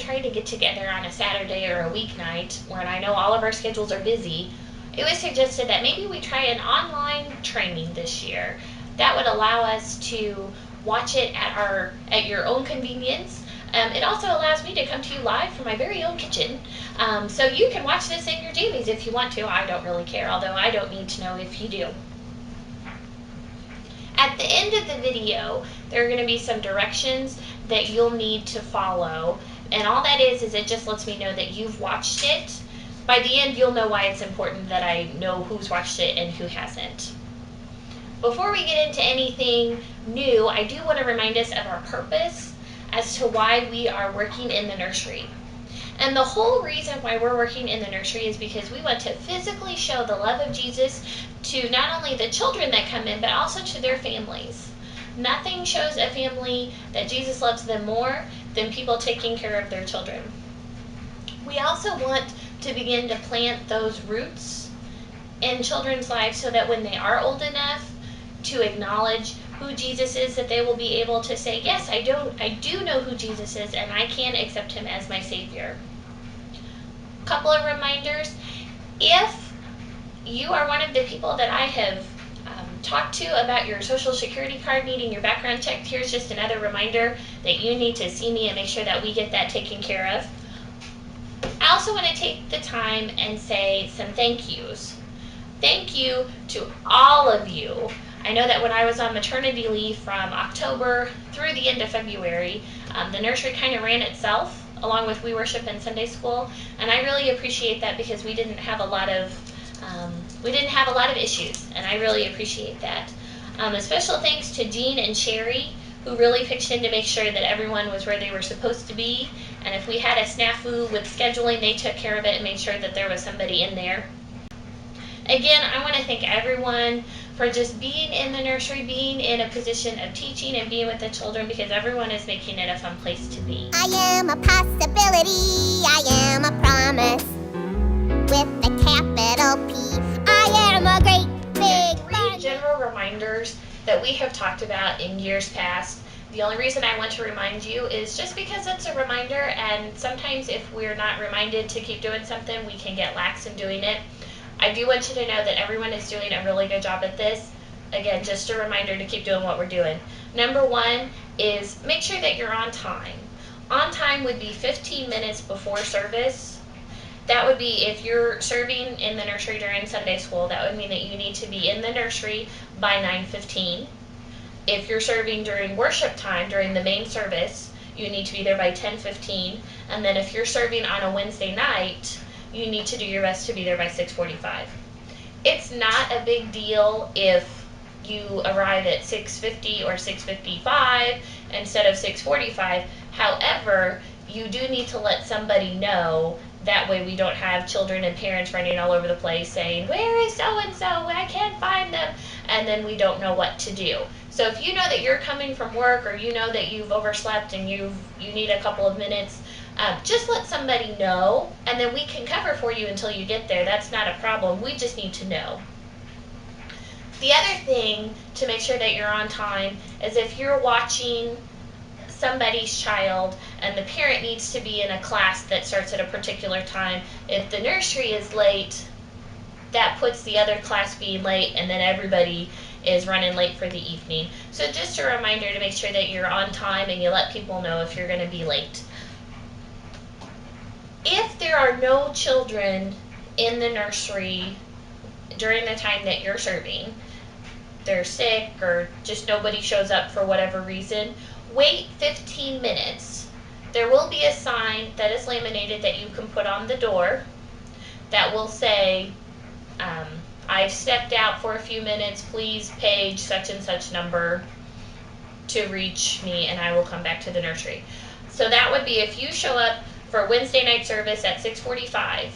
try to get together on a Saturday or a weeknight when I know all of our schedules are busy, it was suggested that maybe we try an online training this year. That would allow us to watch it at your own convenience. It also allows me to come to you live from my very own kitchen. So you can watch this in your jammies if you want to. I don't really care, although I don't need to know if you do. At the end of the video, there are going to be some directions that you'll need to follow. And all that is it just lets me know that you've watched it. By the end, you'll know why it's important that I know who's watched it and who hasn't. Before we get into anything new, I do want to remind us of our purpose as to why we are working in the nursery. And the whole reason why we're working in the nursery is because we want to physically show the love of Jesus to not only the children that come in, but also to their families. Nothing shows a family that Jesus loves them more than people taking care of their children. We also want to begin to plant those roots in children's lives so that when they are old enough to acknowledge who Jesus is, that they will be able to say, yes, I do know who Jesus is, and I can accept him as my Savior. Couple of reminders. If you are one of the people that I have talked to about your Social Security card needing your background checked, here's just another reminder that you need to see me and make sure that we get that taken care of. I also want to take the time and say some thank yous. Thank you to all of you. I know that when I was on maternity leave from October through the end of February, the nursery kind of ran itself along with We Worship and Sunday School, and I really appreciate that because we didn't have a lot of issues, and I really appreciate that. A special thanks to Jean and Sherry, who really pitched in to make sure that everyone was where they were supposed to be, and if we had a snafu with scheduling, they took care of it and made sure that there was somebody in there. Again, I want to thank everyone for just being in the nursery, being in a position of teaching and being with the children, because everyone is making it a fun place to be. I am a possibility, I am a promise, with a capital P. I am a great big Three general reminders that we have talked about in years past. The only reason I want to remind you is just because it's a reminder, and sometimes if we're not reminded to keep doing something, we can get lax in doing it. I do want you to know that everyone is doing a really good job at this. Again, just a reminder to keep doing what we're doing. Number one is make sure that you're on time. On time would be 15 minutes before service. That would be if you're serving in the nursery during Sunday school, that would mean that you need to be in the nursery by 9:15. If you're serving during worship time, during the main service, you need to be there by 10:15. And then if you're serving on a Wednesday night, you need to do your best to be there by 6:45. It's not a big deal if you arrive at 6:50 or 6:55 instead of 6:45. However, you do need to let somebody know. That way we don't have children and parents running all over the place saying, where is so-and-so? I can't find them. And then we don't know what to do. So if you know that you're coming from work, or you know that you've overslept and you need a couple of minutes, just let somebody know, and then we can cover for you until you get there. That's not a problem. We just need to know. The other thing to make sure that you're on time is if you're watching somebody's child and the parent needs to be in a class that starts at a particular time, if the nursery is late, that puts the other class being late, and then everybody is running late for the evening. So just a reminder to make sure that you're on time and you let people know if you're going to be late. If there are no children in the nursery during the time that you're serving, they're sick or just nobody shows up for whatever reason, wait 15 minutes. There will be a sign that is laminated that you can put on the door that will say, I've stepped out for a few minutes, please page such and such number to reach me and I will come back to the nursery. So that would be if you show up for Wednesday night service at 6:45,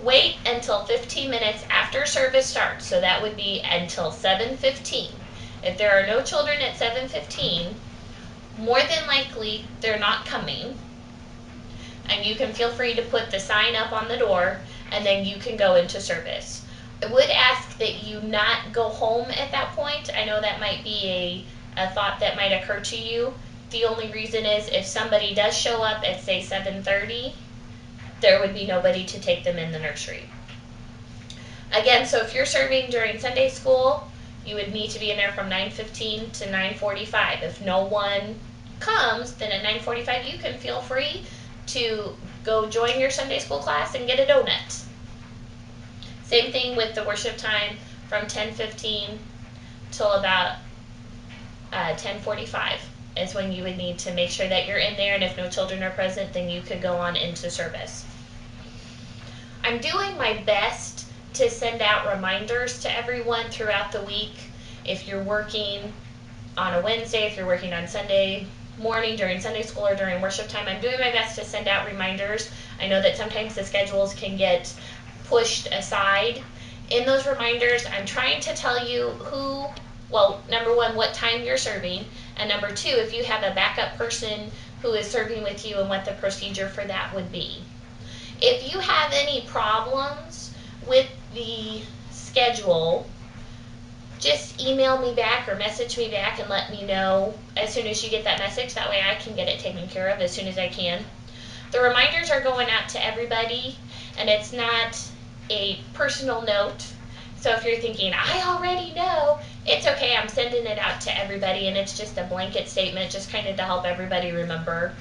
wait until 15 minutes after service starts. So that would be until 7:15. If there are no children at 7:15, more than likely they're not coming. And you can feel free to put the sign up on the door and then you can go into service. I would ask that you not go home at that point. I know that might be a thought that might occur to you. The only reason is if somebody does show up at, say, 7:30, there would be nobody to take them in the nursery. Again, so if you're serving during Sunday school, you would need to be in there from 9:15 to 9:45. If no one comes, then at 9:45 you can feel free to go join your Sunday school class and get a donut. Same thing with the worship time from 10:15 till about 10:45 is when you would need to make sure that you're in there, and if no children are present, then you could go on into service. I'm doing my best to send out reminders to everyone throughout the week. If you're working on a Wednesday, if you're working on Sunday morning during Sunday school or during worship time, I'm doing my best to send out reminders. I know that sometimes the schedules can get pushed aside. In those reminders, I'm trying to tell you number one, what time you're serving, and number two, if you have a backup person who is serving with you and what the procedure for that would be. If you have any problems with the schedule, just email me back or message me back and let me know as soon as you get that message. That way I can get it taken care of as soon as I can. The reminders are going out to everybody, and it's not a personal note. So if you're thinking, I already know, it's okay, I'm sending it out to everybody, and it's just a blanket statement, just kind of to help everybody remember.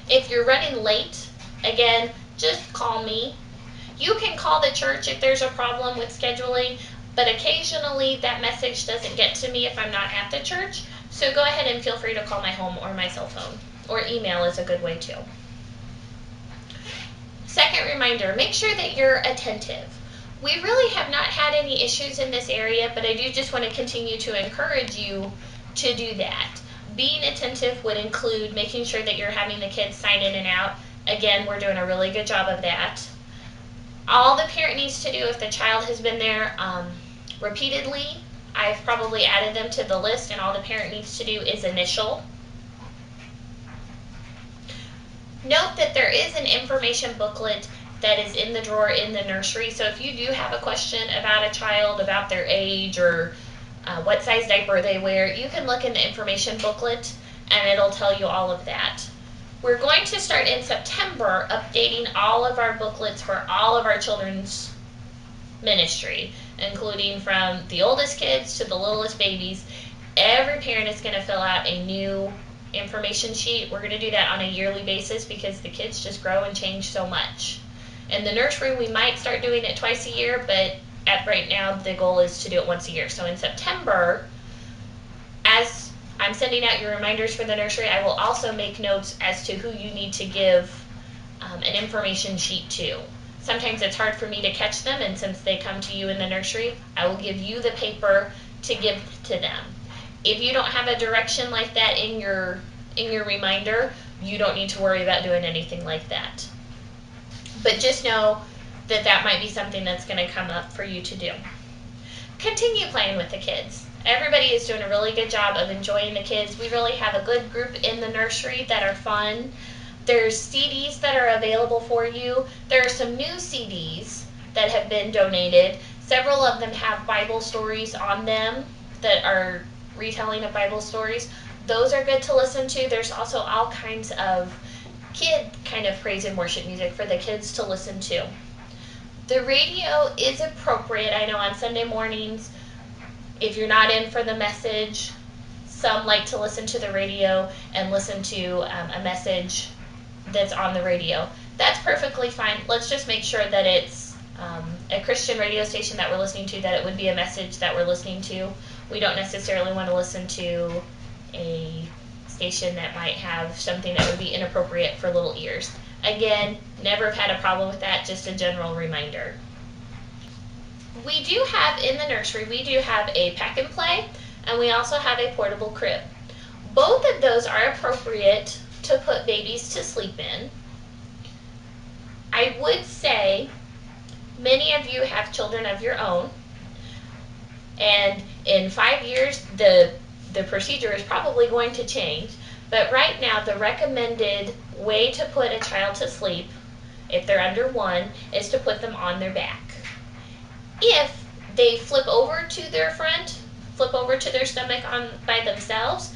If you're running late, again, just call me. You can call the church if there's a problem with scheduling, but occasionally that message doesn't get to me if I'm not at the church. So go ahead and feel free to call my home or my cell phone, or email is a good way too. Second reminder, make sure that you're attentive. We really have not had any issues in this area, but I do just want to continue to encourage you to do that. Being attentive would include making sure that you're having the kids sign in and out. Again, we're doing a really good job of that. All the parent needs to do if the child has been there repeatedly, I've probably added them to the list, and all the parent needs to do is initial. Note that there is an information booklet that is in the drawer in the nursery, so if you do have a question about a child, about their age, or what size diaper they wear, you can look in the information booklet and it'll tell you all of that. We're going to start in September updating all of our booklets for all of our children's ministry, including from the oldest kids to the littlest babies. Every parent is going to fill out a new information sheet. We're going to do that on a yearly basis because the kids just grow and change so much. In the nursery, we might start doing it twice a year, but right now the goal is to do it once a year. So in September, as I'm sending out your reminders for the nursery, I will also make notes as to who you need to give an information sheet to. Sometimes it's hard for me to catch them, and since they come to you in the nursery, I will give you the paper to give to them. If you don't have a direction like that in your reminder, you don't need to worry about doing anything like that. But just know that that might be something that's going to come up for you to do. Continue playing with the kids. Everybody is doing a really good job of enjoying the kids. We really have a good group in the nursery that are fun. There's CDs that are available for you. There are some new CDs that have been donated. Several of them have Bible stories on them that are retelling of Bible stories. Those are good to listen to. There's also all kinds of kid kind of praise and worship music for the kids to listen to. The radio is appropriate. I know on Sunday mornings, if you're not in for the message, some like to listen to the radio and listen to a message that's on the radio. That's perfectly fine. Let's just make sure that it's a Christian radio station that we're listening to, that it would be a message that we're listening to. We don't necessarily want to listen to a station that might have something that would be inappropriate for little ears. Again, never have had a problem with that, just a general reminder. We do have in the nursery, we do have a pack and play, and we also have a portable crib. Both of those are appropriate to put babies to sleep in. I would say many of you have children of your own, and in 5 years the procedure is probably going to change, but right now the recommended way to put a child to sleep, if they're under 1, is to put them on their back. If they flip over to their front, flip over to their stomach by themselves,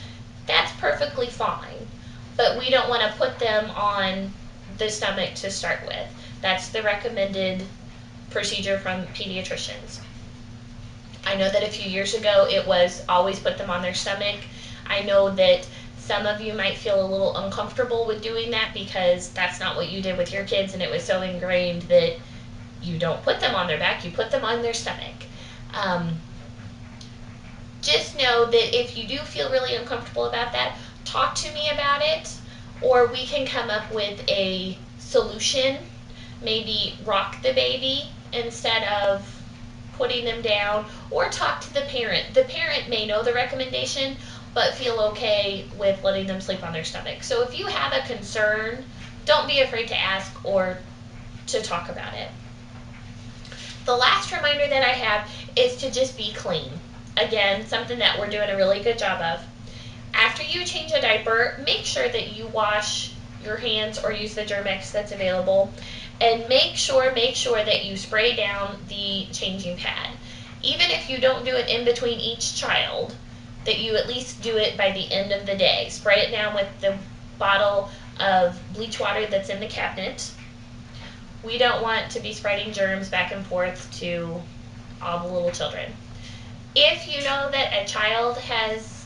that's perfectly fine. But we don't want to put them on the stomach to start with. That's the recommended procedure from pediatricians. I know that a few years ago it was always put them on their stomach. I know that some of you might feel a little uncomfortable with doing that because that's not what you did with your kids, and it was so ingrained that you don't put them on their back, you put them on their stomach. Just know that if you do feel really uncomfortable about that, talk to me about it, or we can come up with a solution. Maybe rock the baby instead of putting them down, or talk to the parent. The parent may know the recommendation but feel okay with letting them sleep on their stomach. So if you have a concern, don't be afraid to ask or to talk about it. The last reminder that I have is to just be clean. Again, something that we're doing a really good job of. After you change a diaper, make sure that you wash your hands or use the Germ-X that's available, and make sure that you spray down the changing pad. Even if you don't do it in between each child, that you at least do it by the end of the day. Spray it down with the bottle of bleach water that's in the cabinet. We don't want to be spreading germs back and forth to all the little children. If you know that a child has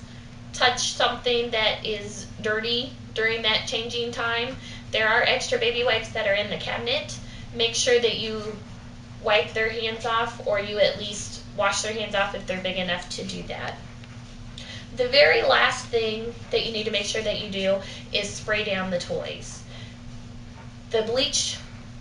touched something that is dirty during that changing time, there are extra baby wipes that are in the cabinet. Make sure that you wipe their hands off, or you at least wash their hands off if they're big enough to do that. The very last thing that you need to make sure that you do is spray down the toys. The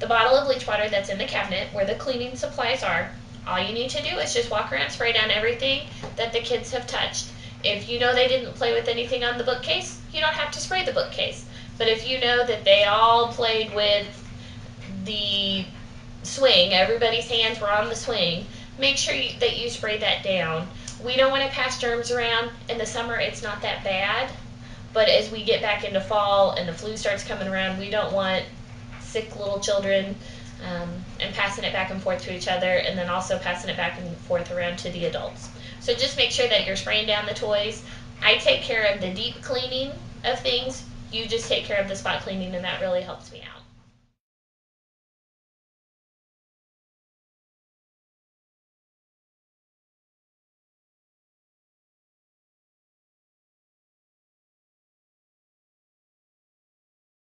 bottle of bleach water that's in the cabinet where the cleaning supplies are, all you need to do is just walk around, spray down everything that the kids have touched. If you know they didn't play with anything on the bookcase, you don't have to spray the bookcase. But if you know that they all played with the swing, everybody's hands were on the swing, make sure that you spray that down. We don't want to pass germs around. In the summer, it's not that bad. But as we get back into fall and the flu starts coming around, we don't want sick little children and passing it back and forth to each other, and then also passing it back and forth around to the adults. So just make sure that you're spraying down the toys. I take care of the deep cleaning of things. You just take care of the spot cleaning, and that really helps me out.